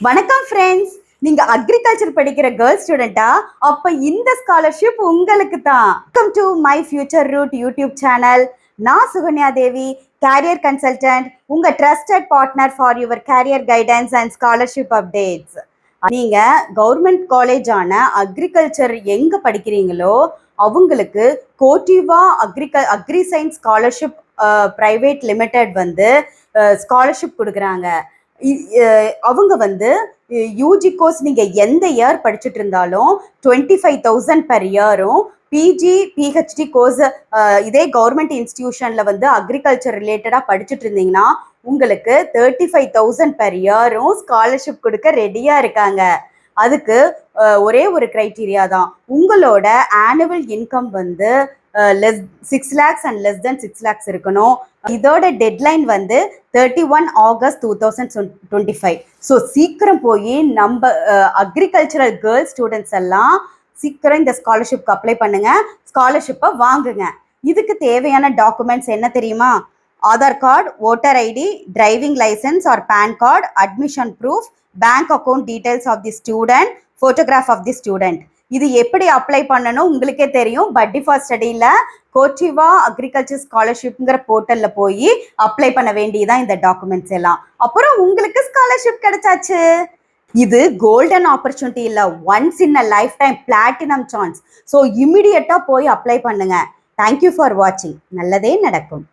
வணக்கம் ஃப்ரெண்ட்ஸ். நீங்க அக்ரிகல்ச்சர் படிக்கிற கேர்ள் ஸ்டூடெண்டா? அப்ப இந்த ஸ்காலர்ஷிப் உங்களுக்கு தான். Welcome to my future route YouTube channel. நான் சுகன்யா தேவி, கேரியர் கன்சல்டன்ட், உங்க trusted partner for your career guidance and scholarship updates. நீங்க கவர்மெண்ட் காலேஜான அக்ரிகல்ச்சர் எங்க படிக்கிறீங்களோ அவங்களுக்கு Corteva agri science scholarship private limited வந்து ஸ்காலர்ஷிப் கொடுக்குறாங்க. அவங்க வந்து யூஜி கோர்ஸ் நீங்கள் எந்த இயர் படிச்சுட்டு இருந்தாலும் 25,000 பெர் இயரும், பிஜி பிஹெச்டி கோர்ஸ் இதே கவர்மெண்ட் இன்ஸ்டிடியூஷனில் வந்து அக்ரிகல்ச்சர் ரிலேட்டடாக படிச்சுட்டு இருந்தீங்கன்னா உங்களுக்கு 35,000 பெர் இயரும் ஸ்காலர்ஷிப் கொடுக்க ரெடியாக இருக்காங்க. அதுக்கு ஒரே ஒரு க்ரைட்டீரியா தான், உங்களோட ஆனுவல் இன்கம் வந்து less 6 lakhs and less than 6 lakhs இருக்கணும். இதோட டெட்லைன் வந்து 31 August 2025. ஸோ சீக்கிரம் போய் நம்ம அக்ரிகல்ச்சரல் கேர்ள்ஸ் ஸ்டூடெண்ட்ஸ் எல்லாம் சீக்கிரம் இந்த ஸ்காலர்ஷிப்க்கு அப்ளை பண்ணுங்க, ஸ்காலர்ஷிப்பை வாங்குங்க. இதுக்கு தேவையான டாக்குமெண்ட்ஸ் என்ன தெரியுமா? Aadhaar card, voter ID, driving licence or PAN card, admission proof, bank account details of the student, photograph of the student. இது எப்படி அப்ளை பண்ணணும் உங்களுக்கே தெரியும். பட்டி ஃபார் ஸ்டடியில் கோச்சிவா அக்ரிகல்ச்சர் ஸ்காலர்ஷிப்ங்கிற போர்ட்டலில் போய் அப்ளை பண்ண வேண்டியதான் இந்த டாக்குமெண்ட்ஸ் எல்லாம். அப்புறம் உங்களுக்கு ஸ்காலர்ஷிப் கிடைச்சாச்சு. இது கோல்டன் ஆப்பர்ச்சுனிட்டி இல்லை, once in a lifetime platinum chance. So இமிடியட்டாக போய் அப்ளை பண்ணுங்க. தேங்க்யூ ஃபார் வாட்சிங். நல்லதே நடக்கும்.